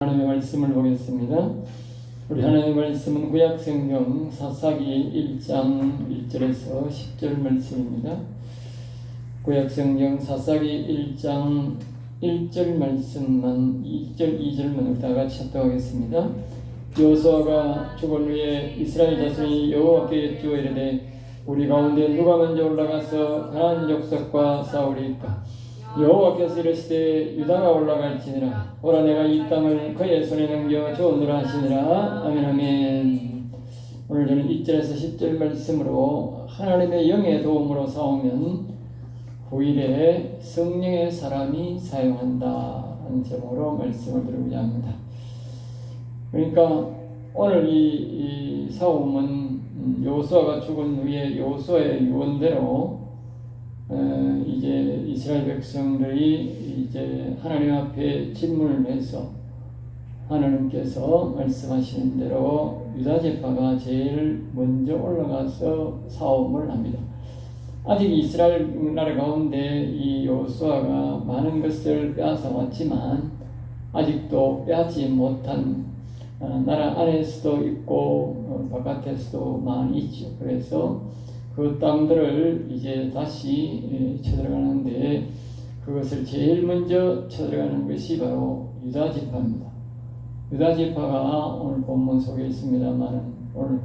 하나님의 말씀을 보겠습니다. 우리 하나님의 말씀은 구약성경 사사기 1장 1절에서 10절 말씀입니다. 구약성경 사사기 1장 1절 말씀만 1절 2절만 우리 다 같이 합독하겠습니다. 여호수아가 죽은 후에 이스라엘 자손이 여호와께 여쭈어 이르되 우리 가운데 누가 먼저 올라가서 가나안 족속과 싸우리이까? 여호와께서 이르시되 유다가 올라갈지니라. 보라 내가 이 땅을 그의 손에 넘겨 주었노라 하시니라. 아멘 아멘. 오늘 저는 1절에서 10절 말씀으로 하나님의 영의 도움으로 싸우면 후일에 성령의 사람이 사용한다 하는 제목으로 말씀을 드리고자 합니다. 그러니까 오늘 이 싸움은 여호수아가 죽은 후에 여호수아의 유언대로 이제 이스라엘 백성들이 이제 하나님 앞에 질문을 해서 하나님께서 말씀하시는 대로 유다 지파가 제일 먼저 올라가서 싸움을 합니다. 아직 이스라엘 나라 가운데 이 여호수아가 많은 것을 빼앗아 왔지만 아직도 빼앗지 못한 나라 안에서도 있고 바깥에서도 많이 있죠. 그래서 그 땅들을 이제 다시 쳐들어가는데 그것을 제일 먼저 쳐들어가는 것이 바로 유다 지파입니다. 유다 지파가 오늘 본문 속에 있습니다만 오늘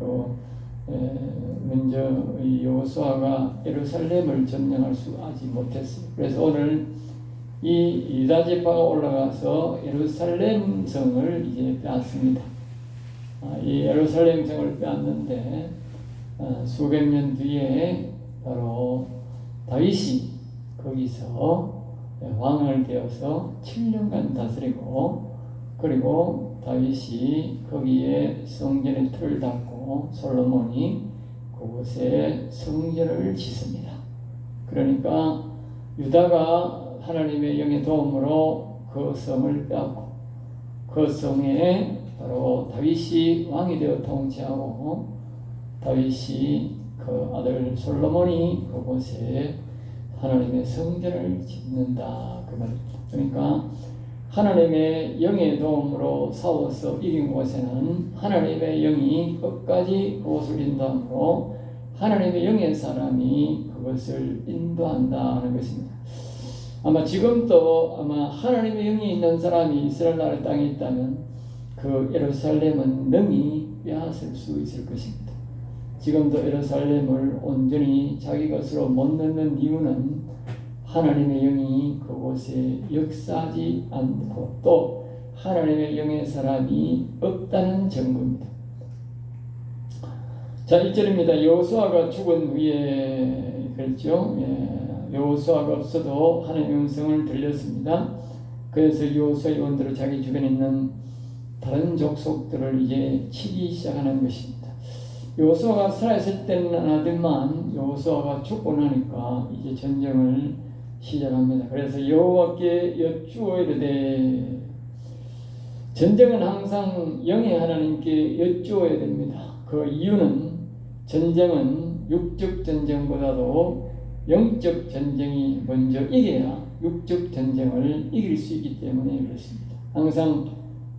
먼저 이 여호수아가 예루살렘을 점령할 수 아직 못했어요. 그래서 오늘 이 유다 지파가 올라가서 예루살렘 성을 이제 빼앗습니다. 이 예루살렘 성을 빼앗는데 수백 년 뒤에 바로 다윗이 거기서 왕을 되어서 7년간 다스리고 그리고 다윗이 거기에 성전의 틀을 닫고 솔로몬이 그곳에 성전을 짓습니다. 그러니까 유다가 하나님의 영의 도움으로 그 성을 빼앗고 그 성에 바로 다윗이 왕이 되어 통치하고 다윗이 그 아들 솔로몬이 그곳에 하나님의 성전을 짓는다 그 말이죠. 그러니까 하나님의 영의 도움으로 싸워서 이긴 곳에는 하나님의 영이 끝까지 그곳을 인도하므로 하나님의 영의 사람이 그것을 인도한다 하는 것입니다. 아마 지금도 하나님의 영이 있는 사람이 이스라엘 나라 땅에 있다면 그 예루살렘은 능히 빼앗을 수 있을 것입니다. 지금도 예루살렘을 온전히 자기 것으로 못 넣는 이유는 하나님의 영이 그곳에 역사하지 않고 또 하나님의 영의 사람이 없다는 증거입니다. 자, 1절입니다. 여호수아가 죽은 후에 그랬죠. 여호수아가 없어도 하나님의 음성을 들렸습니다. 그래서 여호수아의 원대로 자기 주변에 있는 다른 족속들을 이제 치기 시작하는 것입니다. 여호수아가 살아있을 때는 안 하더만 여호수아가 죽고 나니까 이제 전쟁을 시작합니다. 그래서 여호와께 여쭈어 이르되 전쟁은 항상 영의 하나님께 여쭈어야 됩니다. 그 이유는 전쟁은 육적 전쟁보다도 영적 전쟁이 먼저 이겨야 육적 전쟁을 이길 수 있기 때문에 그렇습니다. 항상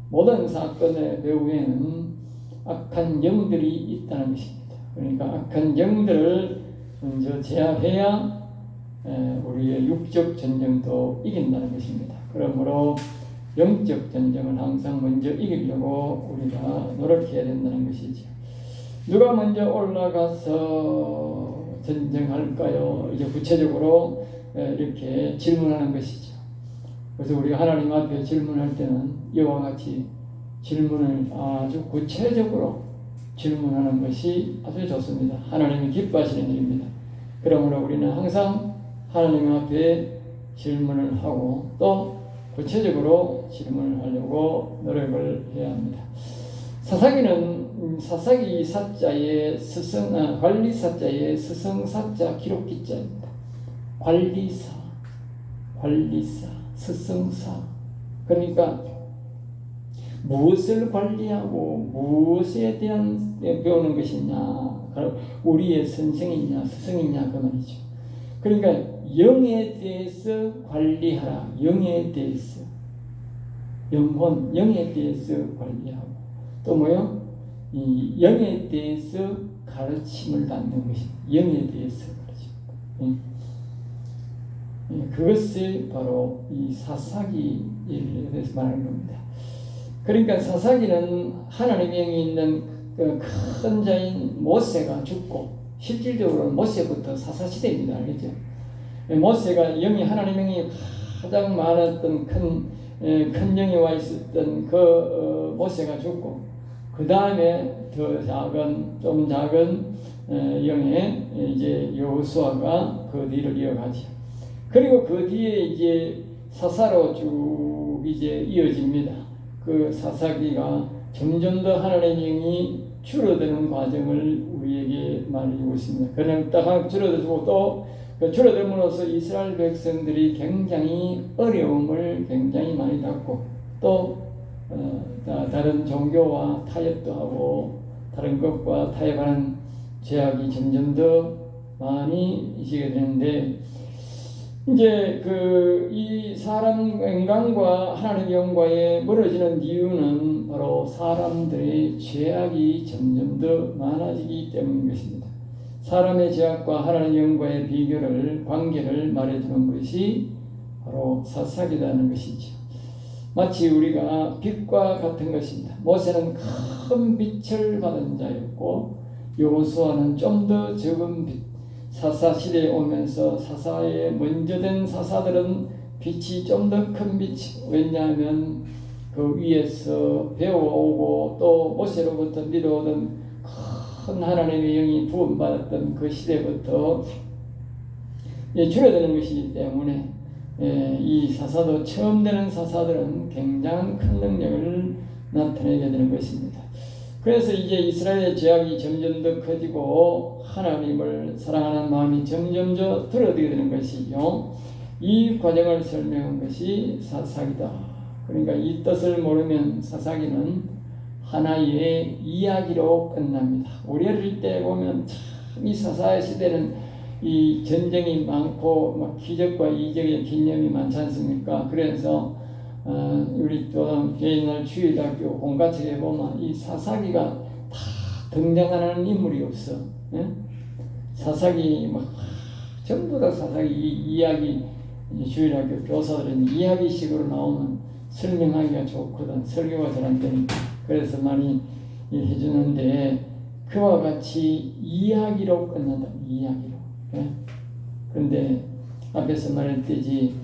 모든 사건의 배후에는 악한 영들이 있다는 것입니다. 그러니까 악한 영들을 먼저 제압해야 우리의 육적 전쟁도 이긴다는 것입니다. 그러므로 영적 전쟁을 항상 먼저 이기려고 우리가 노력해야 된다는 것이죠. 누가 먼저 올라가서 전쟁할까요? 이제 구체적으로 이렇게 질문하는 것이죠. 그래서 우리가 하나님 앞에 질문할 때는 이와 같이 질문을 아주 구체적으로 질문하는 것이 아주 좋습니다. 하나님이 기뻐하시는 일입니다. 그러므로 우리는 항상 하나님 앞에 질문을 하고 또 구체적으로 질문을 하려고 노력을 해야 합니다. 사사기는 사사기 사자의 관리사자의 스승사자 기록기자입니다. 관리사, 스승사. 그러니까 무엇을 관리하고 무엇에 대한 배우는 것이냐, 우리의 선생이냐 스승이냐 그 말이죠. 그러니까 영에 대해서 관리하라. 영에 대해서 영혼, 영에 대해서 관리하고 또 뭐요? 이 영에 대해서 가르침을 받는 것이 영에 대해서 가르침. 그것이 바로 이 사사기에 대해서 말하는 겁니다. 그러니까 사사기는 하나님의 영이 있는 그 큰 자인 모세가 죽고 실질적으로 모세부터 사사시대입니다. 알겠죠? 모세가 영이 하나님의 영이 가장 많았던 큰 영이 와 있었던 그 모세가 죽고 그 다음에 좀 작은 영의 이제 여호수아가 그 뒤를 이어가죠. 그리고 그 뒤에 이제 사사로 쭉 이제 이어집니다. 그 사사기가 점점 더 하나님의 영이 줄어드는 과정을 우리에게 말해주고 있습니다. 그는 딱 줄어들고 또 그 줄어들므로써 이스라엘 백성들이 굉장히 어려움을 굉장히 많이 겪고 또 다른 종교와 타협도 하고 다른 것과 타협하는 죄악이 점점 더 많이 있게 되는데 이제 이 사람 인간과 하나님의 영과의 멀어지는 이유는 바로 사람들의 죄악이 점점 더 많아지기 때문인 것입니다. 사람의 죄악과 하나님의 영과의 관계를 말해주는 것이 바로 사사기라는 것이죠. 마치 우리가 빛과 같은 것입니다. 모세는 큰 빛을 받은 자였고 여호수아는 좀 더 적은 빛. 사사 시대에 오면서 사사에 먼저 된 사사들은 빛이 좀 더 큰 빛. 왜냐하면 그 위에서 배워오고 또 모세로부터 믿어오던 큰 하나님의 영이 부음받았던 그 시대부터 줄어드는 것이기 때문에 이 사사도 처음 되는 사사들은 굉장한 큰 능력을 나타내게 되는 것입니다. 그래서 이제 이스라엘의 죄악이 점점 더 커지고 하나님을 사랑하는 마음이 점점 더 들어들게 되는 것이요. 이 과정을 설명한 것이 사사기다. 그러니까 이 뜻을 모르면 사사기는 하나의 이야기로 끝납니다. 우리 어릴 때 보면 참 이 사사 시대는 이 전쟁이 많고 막 기적과 이적의 기념이 많지 않습니까? 그래서 우리 또 옛날 주일학교 공과책에 보면 이 사사기가 다 등장하는 인물이 없어. 예? 사사기 막 전부 다 사사기 이야기 주일학교 교사들은 이야기식으로 나오면 설명하기가 좋거든. 설교가 잘 안 되니까. 그래서 많이 해주는데 그와 같이 이야기로 끝난다. 이야기로. 예? 그런데 앞에서 말했듯이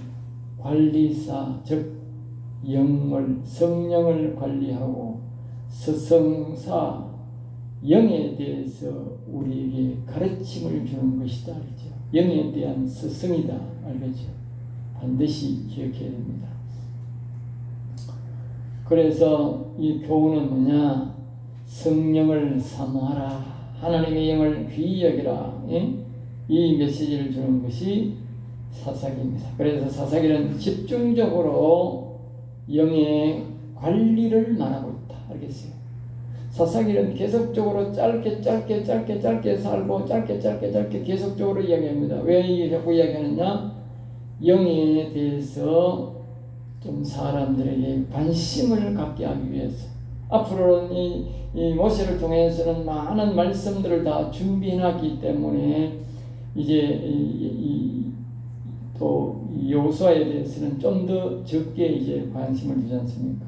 관리사 즉 성령을 관리하고 스승사 영에 대해서 우리에게 가르침을 주는 것이다. 알죠? 영에 대한 스승이다. 알겠죠? 반드시 기억해야 됩니다. 그래서 이 교훈은 뭐냐? 성령을 사모하라. 하나님의 영을 귀히 여기라. 예? 이 메시지를 주는 것이 사사기입니다. 그래서 사사기는 집중적으로 영의 관리를 말하고 있다. 알겠어요? 사사기는 계속적으로 짧게 살고 짧게 계속적으로 이야기합니다. 왜 이게 자꾸 이야기하느냐? 영에 대해서 좀 사람들에게 관심을 갖게 하기 위해서 앞으로는 이 모세를 통해서는 많은 말씀들을 다 준비해놨기 때문에 이제 또 여호수아에 대해서는 좀 더 적게 이제 관심을 두지 않습니까?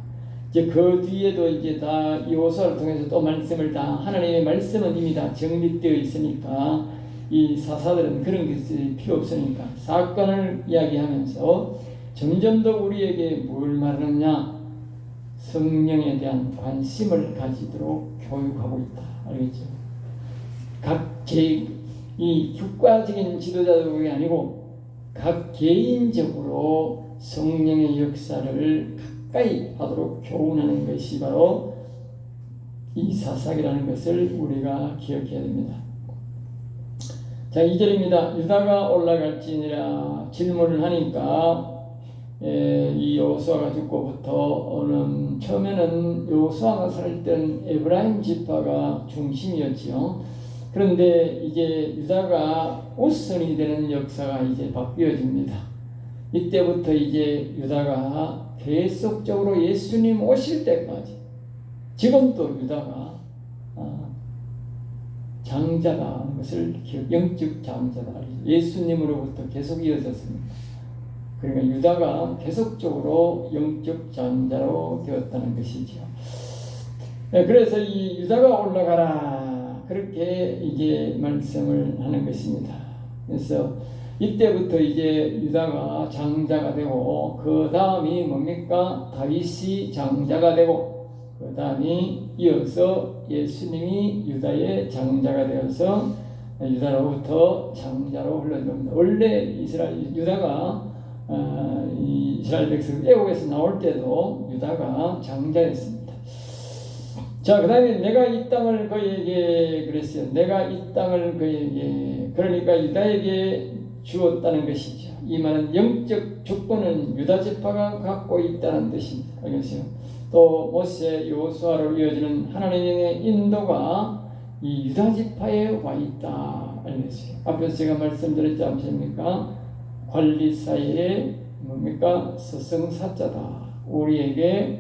이제 그 뒤에도 이제 다 여호수아를 통해서 또 말씀을 다 하나님의 말씀은 이미 다 정립되어 있으니까 이 사사들은 그런 것이 필요 없으니까 사건을 이야기하면서 점점 더 우리에게 뭘 말하느냐? 성령에 대한 관심을 가지도록 교육하고 있다. 알겠죠? 이 국가적인 지도자들이 아니고 각 개인적으로 성령의 역사를 가까이 하도록 교훈하는 것이 바로 이 사사기라는 것을 우리가 기억해야 됩니다. 자, 2절입니다. 유다가 올라갈지니라 질문을 하니까 이 여호수아가 죽고부터 처음에는 여호수아가 살 때는 에브라임 지파가 중심이었지요. 그런데 이제 유다가 우선이 되는 역사가 이제 바뀌어집니다. 이때부터 이제 유다가 계속적으로 예수님 오실 때까지 지금도 유다가 장자다 하는 것을 영적 장자다. 예수님으로부터 계속 이어졌습니다. 그러니까 유다가 계속적으로 영적 장자로 되었다는 것이죠. 그래서 이 유다가 올라가라 그렇게 이제 말씀을 하는 것입니다. 그래서 이때부터 이제 유다가 장자가 되고 그 다음이 뭡니까? 다윗이 장자가 되고 그 다음이 이어서 예수님이 유다의 장자가 되어서 유다로부터 장자로 흘러들어옵니다. 원래 유다가 이스라엘 백성 애국에서 나올 때도 유다가 장자였습니다. 자, 그 다음에 내가 이 땅을 그에게 그랬어요. 내가 이 땅을 그에게, 그러니까 유다에게 주었다는 것이죠. 이 말은 영적 주권은 유다 지파가 갖고 있다는 뜻입니다. 알겠어요? 또 모세, 여호수아로 이어지는 하나님의 인도가 이 유다 지파에 와 있다. 알겠어요? 앞에서 제가 말씀드렸지 않습니까? 관리사의 뭡니까? 스승사자다. 우리에게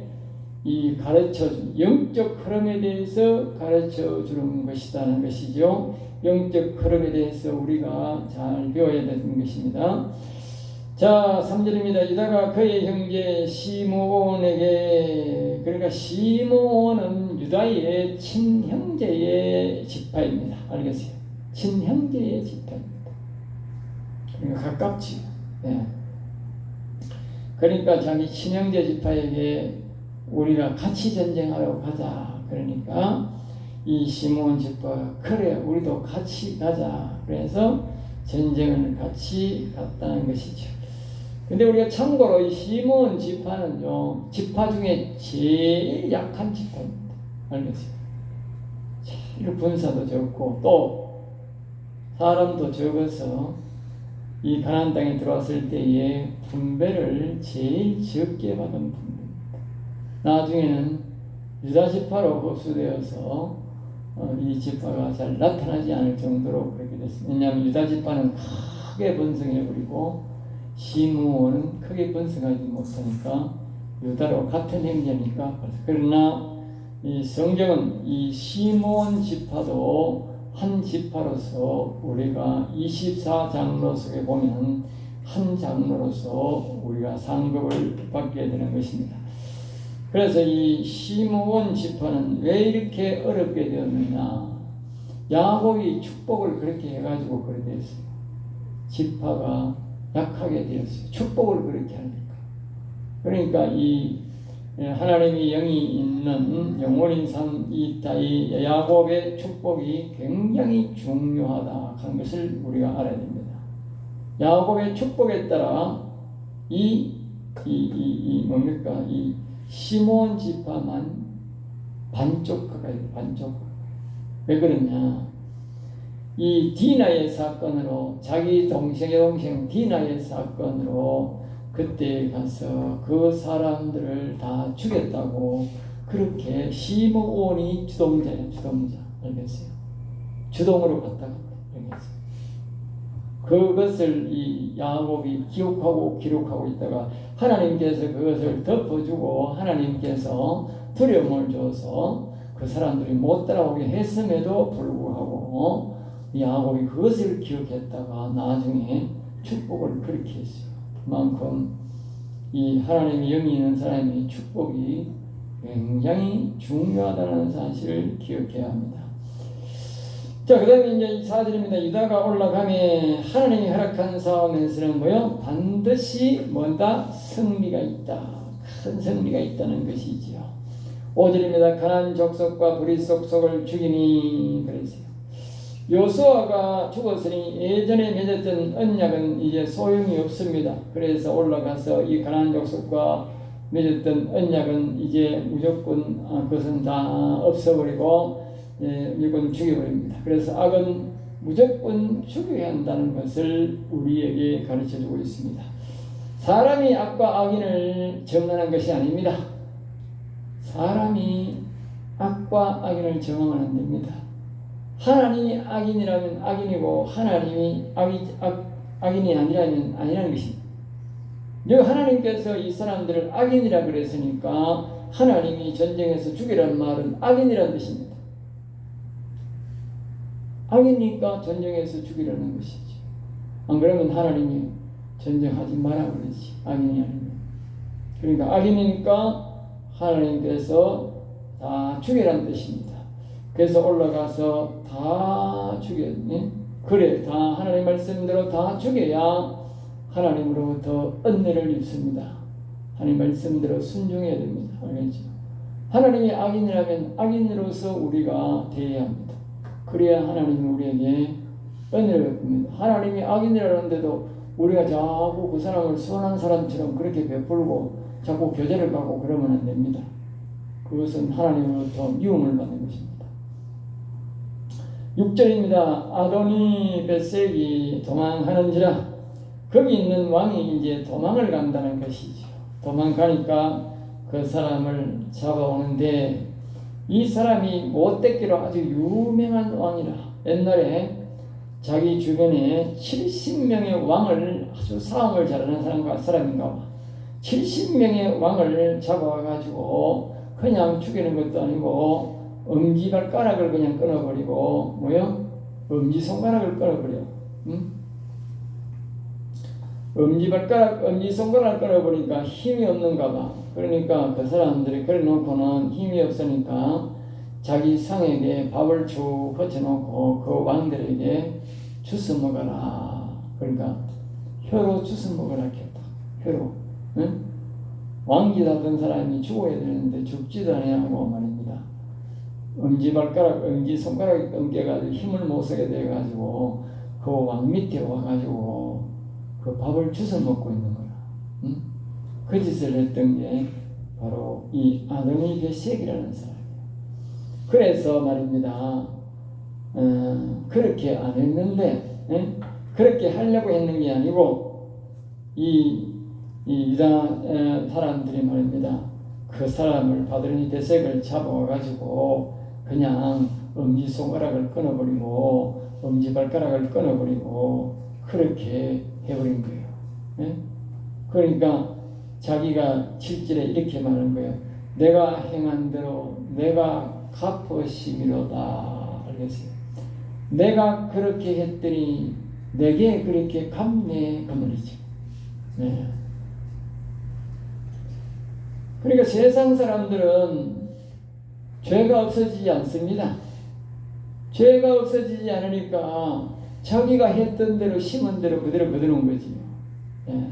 이 가르쳐준 영적 흐름에 대해서 가르쳐주는 것이라는 것이죠. 영적 흐름에 대해서 우리가 잘 배워야 되는 것입니다. 자, 3절입니다. 유다가 그의 형제 시므온에게, 그러니까 시므온은 유다의 친형제의 지파입니다. 알겠어요? 친형제의 지파입니다. 그러니까 가깝지. 네. 그러니까 자기 친형제 지파에게 우리가 같이 전쟁하러 가자. 그러니까 이 시므온 지파가 그래 우리도 같이 가자. 그래서 전쟁을 같이 갔다는 것이죠. 근데 우리가 참고로 이 시므온 지파는요, 지파 중에 제일 약한 지파입니다. 알겠어요? 제일 군사도 적고 또 사람도 적어서 이 가나안 땅에 들어왔을 때에 분배를 제일 적게 받은 분입니다. 나중에는 유다 지파로 흡수되어서 이 지파가 잘 나타나지 않을 정도로 그렇게 됐습니다. 왜냐하면 유다 지파는 크게 번성해버리고 시므온은 크게 번성하지 못하니까 유다로 같은 형제니까. 그러나 이 성경은 이 시므온 지파도 한 지파로서 우리가 24장로 속에 보면 한 장로로서 우리가 상급을 받게 되는 것입니다. 그래서 이 시므온 지파는 왜 이렇게 어렵게 되었느냐? 야곱이 축복을 그렇게 해가지고 그렇게 됐어요. 지파가 약하게 되었어요. 축복을 그렇게 하니까. 그러니까 이 하나님의 영이 있는 영원인 산 이 야곱의 축복이 굉장히 중요하다 하는 것을 우리가 알아야 됩니다. 야곱의 축복에 따라 뭡니까? 이 시므온 지파만 반쪽 가까이 반쪽. 왜 그러냐? 이 디나의 사건으로 자기 동생의 동생 디나의 사건으로 그때 가서 그 사람들을 다 죽였다고 그렇게 시므온이 주동자예요. 주동자. 알겠어요? 주동으로 갔다고 알겠어요? 그것을 이 야곱이 기록하고 있다가 하나님께서 그것을 덮어주고 하나님께서 두려움을 줘서 그 사람들이 못 따라오게 했음에도 불구하고 야곱이 그것을 기억했다가 나중에 축복을 그렇게 했어요. 그만큼 이 하나님의 영이 있는 사람의 축복이 굉장히 중요하다는 사실을 기억해야 합니다. 자, 그 다음에 이제 4절입니다. 유다가 올라가며 하나님이 허락한 싸움에서는 뭐요? 반드시 뭐다? 승리가 있다. 큰 승리가 있다는 것이지요. 5절입니다. 가나안 족속과 브릿 속속을 죽이니 그랬어요. 여호수아가 죽었으니 예전에 맺었던 언약은 이제 소용이 없습니다. 그래서 올라가서 이 가나안 족속과 맺었던 언약은 이제 무조건 그것은 다 없어버리고 이건 죽여버립니다. 그래서 악은 무조건 죽여야 한다는 것을 우리에게 가르쳐주고 있습니다. 사람이 악과 악인을 정하는 것이 아닙니다. 사람이 악과 악인을 정하면 안 됩니다. 하나님이 악인이라면 악인이고 하나님이 악인이 아니라면 아니라는 것입니다. 여기 하나님께서 이 사람들을 악인이라 그랬으니까 하나님이 전쟁에서 죽이라는 말은 악인이라는 뜻입니다. 악이니까 전쟁에서 죽이라는 것이지. 안 그러면 하나님이 전쟁하지 마라 그러지. 악인이 아니면. 그러니까 악인이니까 하나님께서 다 죽이라는 뜻입니다. 그래서 올라가서 다 죽였네. 그래, 다 하나님 말씀대로 다 죽여야 하나님으로부터 은혜를 입습니다. 하나님 말씀대로 순종해야 됩니다. 알겠죠? 하나님이 악인이라면 악인으로서 우리가 대해야 합니다. 그래야 하나님이 우리에게 은혜를 베풉니다. 하나님이 악인이라는데도 우리가 자꾸 그 사람을 선한 사람처럼 그렇게 베풀고 자꾸 교제를 가고 그러면 안 됩니다. 그것은 하나님으로부터 미움을 받는 것입니다. 6절입니다. 아도니 벳색이 도망하는지라. 거기 있는 왕이 이제 도망을 간다는 것이죠. 도망가니까 그 사람을 잡아오는데 이 사람이 못되기로 아주 유명한 왕이라. 옛날에 자기 주변에 70명의 왕을 아주 싸움을 잘하는 사람인가 봐. 70명의 왕을 잡아가지고 그냥 죽이는 것도 아니고 엄지발가락을 그냥 끊어버리고 뭐요? 엄지손가락을 끊어버려. 응? 엄지손가락을 끊어버리니까 힘이 없는가 봐. 그러니까 그 사람들이 그래 놓고는 힘이 없으니까 자기 상에게 밥을 쭉 거쳐놓고 그 왕들에게 주워 먹어라. 그러니까 혀로 주워 먹어라 했다. 혀로. 응? 왕기다던 사람이 죽어야 되는데 죽지도 않냐고 말입니다. 엄지손가락이 끊겨가지고 힘을 못 쓰게 돼가지고 그 왕 밑에 와가지고 그 밥을 주워 먹고 있는 거야. 응? 그 짓을 했던 게 바로 이 아도니 벳색이라는 사람이에요. 그래서 말입니다. 그렇게 안 했는데, 그렇게 하려고 했는 게 아니고, 이 유다 사람들이 말입니다. 그 사람을 아도니 벳색을 잡아가지고 그냥 엄지손가락을 끊어버리고 엄지발가락을 끊어버리고 그렇게 해버린 거예요. 그러니까 자기가 7절에 이렇게 말하는 거예요. 내가 행한 대로 내가 갚으시미로다. 알겠어요? 내가 그렇게 했더니 내게 그렇게 갚네 그 말이죠. 네. 그러니까 세상 사람들은 죄가 없어지지 않습니다. 죄가 없어지지 않으니까 자기가 했던 대로 심은 대로 그대로 거두는 거지. 예.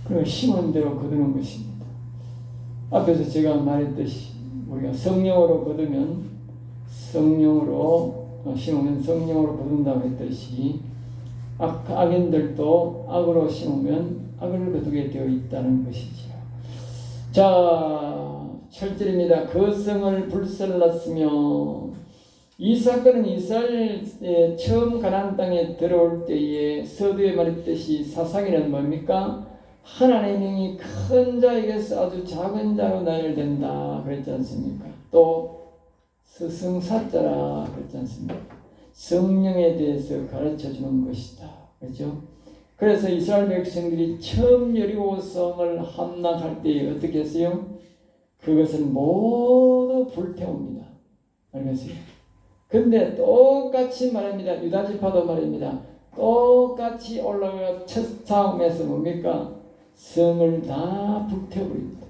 그 심은 대로 거두는 것입니다. 앞에서 제가 말했듯이 우리가 성령으로 거두면 성령으로 심으면 성령으로 거둔다고 했듯이 악인들도 악으로 심으면 악을 거두게 되어 있다는 것이지요. 자, 7절입니다. 그 성을 불살랐으며 이 사건은 이스라엘에 처음 가나안 땅에 들어올 때에 서두에 말했듯이 사사기는 뭡니까? 하나님의 명이 큰 자에게서 아주 작은 자로 나열된다 그랬지 않습니까? 또 스승사자라 그랬지 않습니까? 성령에 대해서 가르쳐주는 것이다. 그렇죠? 그래서 이스라엘 백성들이 처음 여리고성을 함락할 때 어떻게 했어요? 그것을 모두 불태웁니다. 알겠어요? 근데 똑같이 말합니다. 유다지파도 말입니다. 똑같이 올라가 첫 싸움에서 뭡니까? 성을 다 불태워버립니다.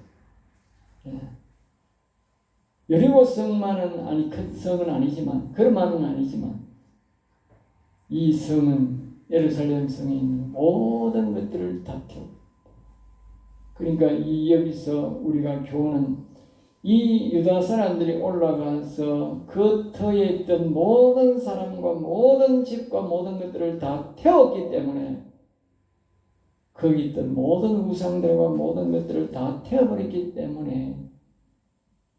여리고성만은 큰 성은 아니지만 그만은 아니지만 이 성은 예루살렘 성에 있는 모든 것들을 다 태웁니다. 그러니까 여기서 우리가 교훈은 이 유다 사람들이 올라가서 그 터에 있던 모든 사람과 모든 집과 모든 것들을 다 태웠기 때문에 거기 있던 모든 우상들과 모든 것들을 다 태워버렸기 때문에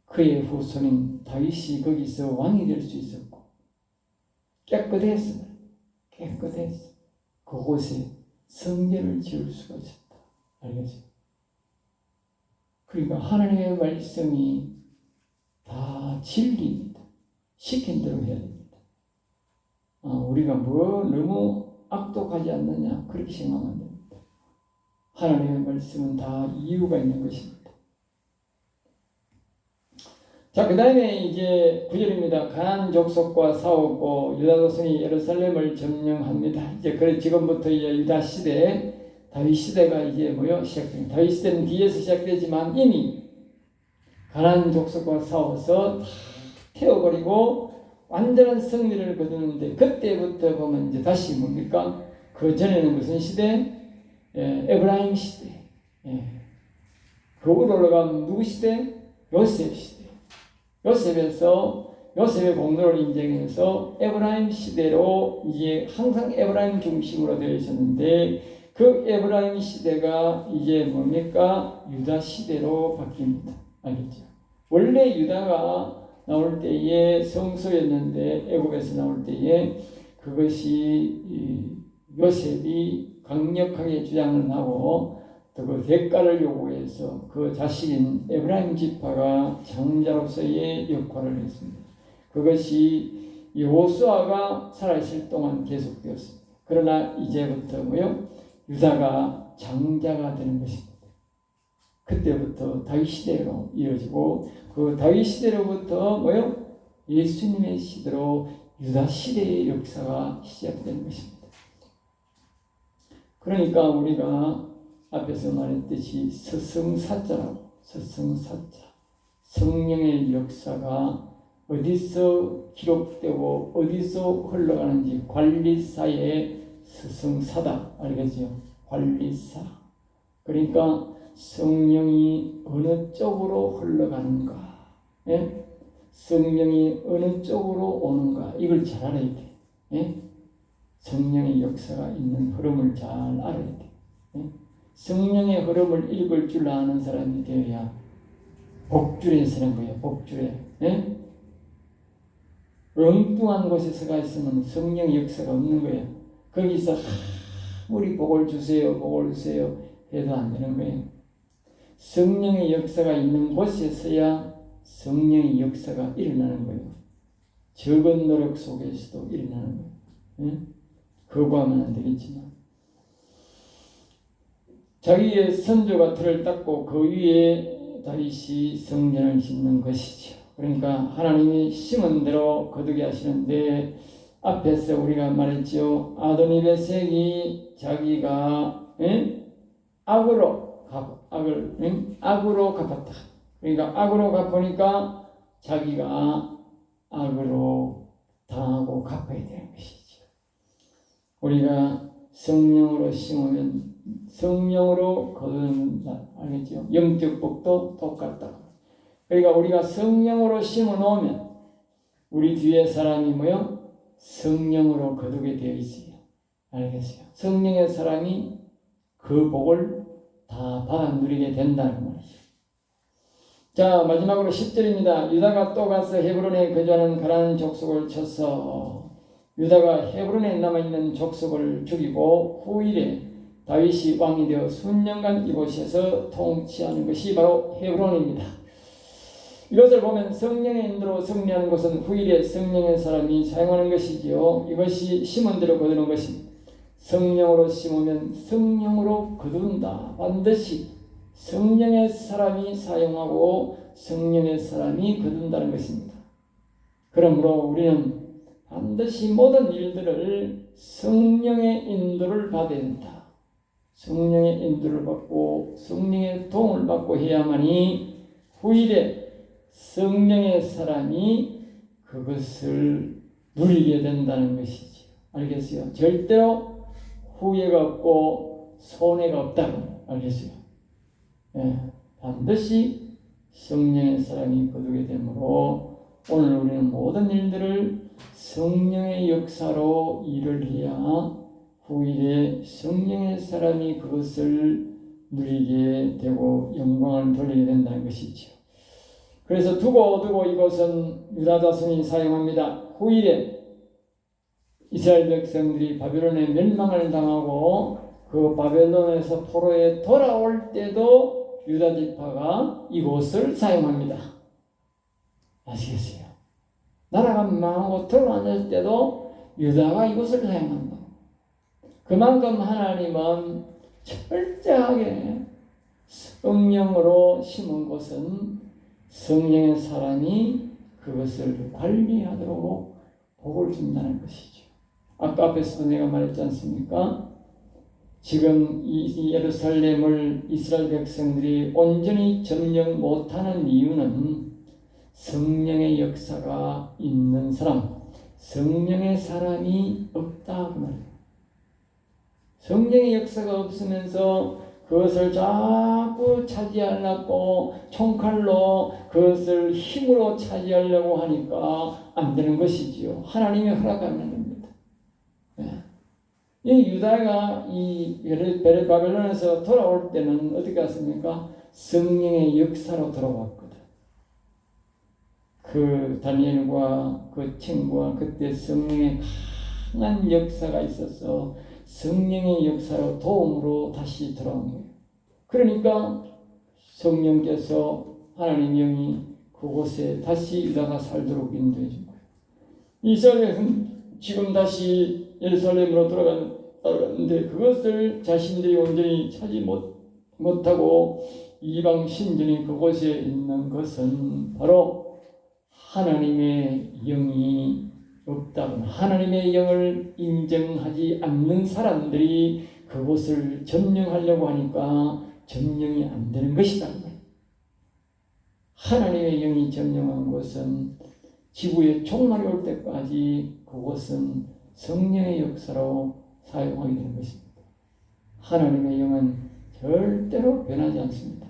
그의 후손인 다윗이 거기서 왕이 될 수 있었고 깨끗했습니다. 깨끗했어. 그곳에 성전을 지을 수가 있었다. 알겠죠? 그러니까 하나님의 말씀이 다 진리입니다. 시킨 대로 해야 됩니다. 우리가 너무 악독하지 않느냐 그렇게 생각하면 됩니다. 하나님의 말씀은 다 이유가 있는 것입니다. 자, 그 다음에 이제 9절입니다. 가나안 족속과 싸우고 유다 자손이 예루살렘을 점령합니다. 이제 그래 지금부터 이제 유다 시대, 다윗 시대가 이제 시작됩니다. 다윗 시대는 뒤에서 시작되지만 이미 가나안 족속과 싸워서 다 태워버리고 완전한 승리를 거두는데, 그때부터 보면 이제 다시 뭡니까? 그 전에는 무슨 시대? 에브라임 시대. 그걸 올라가면 누구 시대? 요셉 시대. 요셉의 공로를 인정해서 에브라임 시대로 이제 항상 에브라임 중심으로 되어 있었는데, 그 에브라임 시대가 이제 뭡니까? 유다 시대로 바뀝니다. 알겠죠? 원래 유다가 나올 때에 성소였는데, 애굽에서 나올 때에 그것이 요셉이 강력하게 주장을 하고 또 그 대가를 요구해서 그 자식인 에브라임 지파가 장자로서의 역할을 했습니다. 그것이 여호수아가 살아있을 동안 계속되었습니다. 그러나 이제부터 유다가 장자가 되는 것입니다. 그때부터 다윗 시대로 이어지고, 그 다윗 시대로부터 예수님의 시대로 유다 시대의 역사가 시작되는 것입니다. 그러니까 우리가 앞에서 말했듯이 서성사자라고, 서성사자, 성령의 역사가 어디서 기록되고 어디서 흘러가는지 관리사의 서성사다. 알겠죠? 관리사. 그러니까 성령이 어느 쪽으로 흘러가는가, 성령이 어느 쪽으로 오는가, 이걸 잘 알아야 돼. 성령의 역사가 있는 흐름을 잘 알아야 돼. 성령의 흐름을 읽을 줄 아는 사람이 되어야 복줄에 서는 거예요. 복줄에. 엉뚱한 곳에 가 있으면 성령의 역사가 없는 거예요. 거기서 우리 복을 주세요, 복을 주세요 해도 안 되는 거예요. 성령의 역사가 있는 곳에 서야 성령의 역사가 일어나는 거예요. 적은 노력 속에서도 일어나는 거예요. 거부하면 안 되겠지만, 자기의 선조가 틀을 닦고 그 위에 다윗이 성전을 짓는 것이죠. 그러니까 하나님이 심은 대로 거두게 하시는데, 앞에서 우리가 말했죠. 아도니베섹이 자기가 악으로 갚았다. 그러니까 악으로 갚으니까 자기가 악으로 당하고 갚아야 되는 것이죠. 우리가 성령으로 심으면 성령으로 거둔다. 알겠죠? 영적 복도 똑같다. 그러니까 우리가 성령으로 심어 놓으면 우리 뒤에 사람이 성령으로 거두게 되어 있어요. 알겠어요? 성령의 사람이 그 복을 다 받아 누리게 된다는 말이죠. 자, 마지막으로 10절입니다. 유다가 또 가서 헤브론에 거주하는 가나안 족속을 쳐서 유다가 헤브론에 남아있는 족속을 죽이고 후일에 다윗이 왕이 되어 수년간 이곳에서 통치하는 것이 바로 헤브론입니다. 이것을 보면 성령의 인도로 승리하는 것은 후일에 성령의 사람이 사용하는 것이지요. 이것이 심은 대로 거두는 것입니다. 성령으로 심으면 성령으로 거둔다. 반드시 성령의 사람이 사용하고 성령의 사람이 거둔다는 것입니다. 그러므로 우리는 반드시 모든 일들을 성령의 인도를 받아야 된다. 성령의 인도를 받고 성령의 도움을 받고 해야만이 후일에 성령의 사람이 그것을 누리게 된다는 것이죠. 알겠어요? 절대로 후회가 없고 손해가 없다고. 알겠어요? 반드시 성령의 사람이 거두게 되므로 오늘 우리는 모든 일들을 성령의 역사로 일을 해야 후일에 성령의 사람이 그것을 누리게 되고 영광을 돌리게 된다는 것이죠. 그래서 두고 이것은 유다 자손이 사용합니다. 후일에 이스라엘 백성들이 바벨론에 멸망을 당하고 그 바벨론에서 포로에 돌아올 때도 유다 지파가 이곳을 사용합니다. 아시겠어요? 나라가 망하고 돌아왔을 때도 유다가 이곳을 사용한다. 그만큼 하나님은 철저하게 성령으로 심은 곳은 성령의 사람이 그것을 관리하도록 복을 준다는 것이죠. 아까 앞에서도 내가 말했지 않습니까? 지금 이 예루살렘을 이스라엘 백성들이 온전히 점령 못하는 이유는 성령의 역사가 있는 사람, 성령의 사람이 없다 그 말이에요. 성령의 역사가 없으면서 그것을 자꾸 차지하려고 총칼로 그것을 힘으로 차지하려고 하니까 안 되는 것이지요. 하나님이 허락하는 겁니다. 이 유다가 이 바벨론에서 돌아올 때는 어떻게 갔습니까? 성령의 역사로 돌아왔거든. 그 다니엘과 그 친구와 그때 성령의 강한 역사가 있어서 성령의 역사로 도움으로 다시 돌아온 거예요. 그러니까 성령께서 하나님 영이 그곳에 다시 유다가 살도록 인도해 준 거예요. 이스라엘은 지금 다시 예루살렘으로 돌아갔는데 그것을 자신들이 온전히 차지 못하고 이방 신전이 그곳에 있는 것은 바로 하나님의 영이 없다면 하나님의 영을 인정하지 않는 사람들이 그곳을 점령하려고 하니까 점령이 안 되는 것이다. 하나님의 영이 점령한 곳은 지구에 종말이 올 때까지 그곳은 성령의 역사로 사용하게 되는 것입니다. 하나님의 영은 절대로 변하지 않습니다.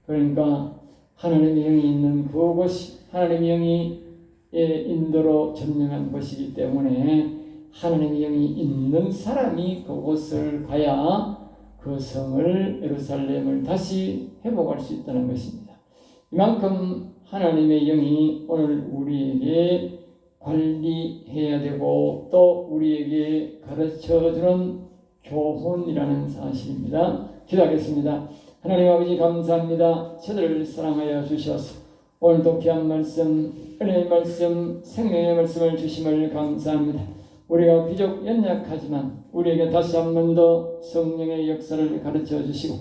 그러니까 하나님의 영이 있는 그곳이 하나님의 영이 인도로 점령한 것이기 때문에 하나님의 영이 있는 사람이 그곳을 가야 그 성을 예루살렘을 다시 회복할 수 있다는 것입니다. 이만큼 하나님의 영이 오늘 우리에게 관리해야 되고 또 우리에게 가르쳐주는 교훈이라는 사실입니다. 기도하겠습니다. 하나님 아버지 감사합니다. 저들을 사랑하여 주셔서 오늘도 귀한 말씀, 은혜의 말씀, 생명의 말씀을 주심을 감사합니다. 우리가 비록 연약하지만 우리에게 다시 한 번 더 성령의 역사를 가르쳐 주시고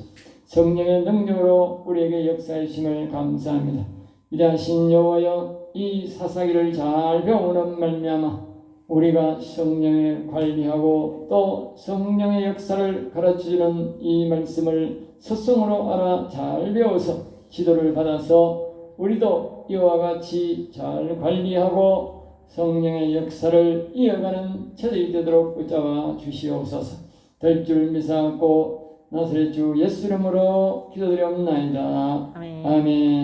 성령의 능력으로 우리에게 역사해 주심을 감사합니다. 위대하신 여호와여, 이 사사기를 잘 배우는 말미암아 우리가 성령을 관리하고 또 성령의 역사를 가르쳐주는 이 말씀을 스승으로 알아 잘 배워서 지도를 받아서 우리도 이와 같이 잘 관리하고 성령의 역사를 이어가는 저들이 되도록 붙잡아 주시옵소서. 될 줄 믿사옵고 나사렛 주 예수 이름으로 기도드리옵나이다. 아멘.